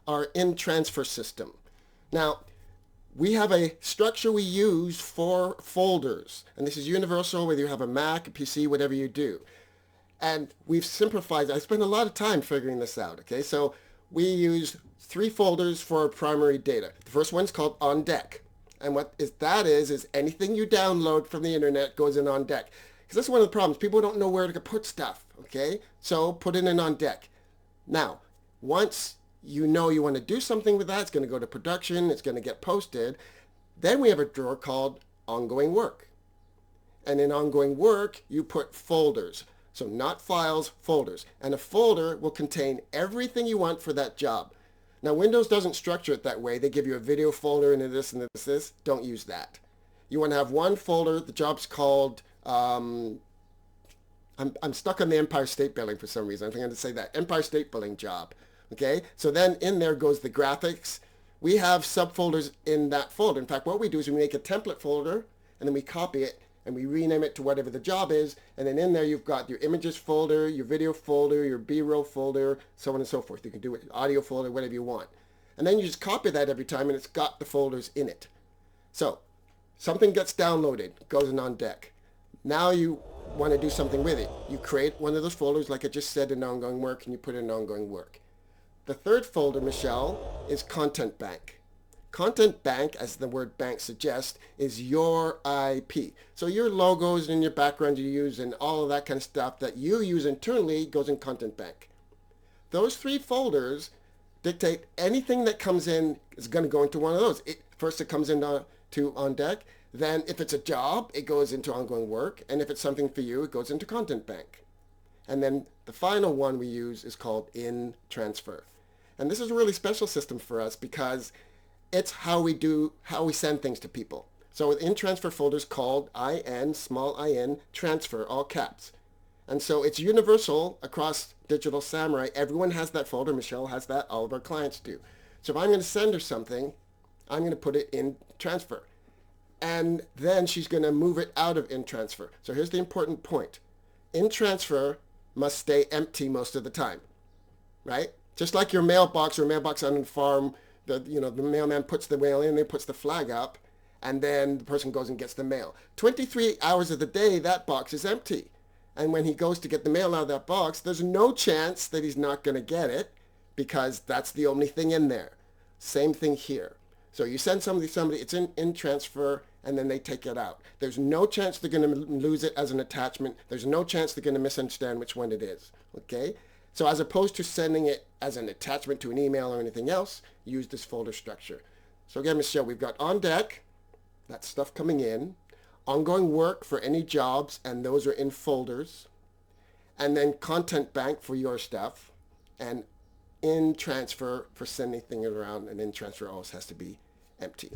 our in-transfer system. Now, we have a structure we use for folders, and this is universal whether you have a Mac, a PC, whatever you do. And we've simplified. I spent a lot of time figuring this out, okay? So we use 3 folders for our primary data. The first one's called On Deck. And that is anything you download from the internet goes in On Deck. Because that's one of the problems. People don't know where to put stuff, okay? So put it in On Deck. Now, once you know you want to do something with that, it's going to go to production, it's going to get posted. Then we have a drawer called Ongoing Work. And in Ongoing Work, you put folders. So not files, folders. And a folder will contain everything you want for that job. Now, Windows doesn't structure it that way. They give you a video folder and this and this. Don't use that. You want to have one folder. The job's called, I'm stuck on the Empire State Building for some reason. I'm going to say that. Empire State Building job. Okay? So then in there goes the graphics. We have subfolders in that folder. In fact, what we do is we make a template folder, and then we copy it, and we rename it to whatever the job is, and then in there you've got your images folder, your video folder, your B-roll folder, so on and so forth. You can do it, audio folder, whatever you want. And then you just copy that every time, and it's got the folders in it. So something gets downloaded, goes in On Deck. Now you want to do something with it. You create one of those folders, like I just said, in Ongoing Work, and you put it in Ongoing Work. The third folder, Michelle, is Content Bank. Content Bank, as the word bank suggests, is your IP. So your logos and your background you use and all of that kind of stuff that you use internally goes in Content Bank. Those 3 folders dictate anything that comes in is going to go into one of those. First it comes into On Deck. Then if it's a job, it goes into Ongoing Work. And if it's something for you, it goes into Content Bank. And then the final one we use is called In Transfer. And this is a really special system for us because it's how we send things to people. So in transfer folders called IN, small IN, transfer, all caps. And so it's universal across Digital Samurai. Everyone has that folder. Michelle has that. All of our clients do. So if I'm going to send her something, I'm going to put it in transfer. And then she's going to move it out of in transfer. So here's the important point. In transfer must stay empty most of the time, right? Just like your mailbox or mailbox on the farm, the mailman puts the mail in, he puts the flag up, and then the person goes and gets the mail. 23 hours of the day, that box is empty. And when he goes to get the mail out of that box, there's no chance that he's not going to get it because that's the only thing in there. Same thing here. So you send somebody, it's in transfer, and then they take it out. There's no chance they're going to lose it as an attachment. There's no chance they're going to misunderstand which one it is. Okay? So as opposed to sending it as an attachment to an email or anything else, use this folder structure. So again, Michelle, we've got On Deck, that's stuff coming in, Ongoing Work for any jobs, and those are in folders, and then Content Bank for your stuff, and In Transfer for sending things around, and In Transfer always has to be empty.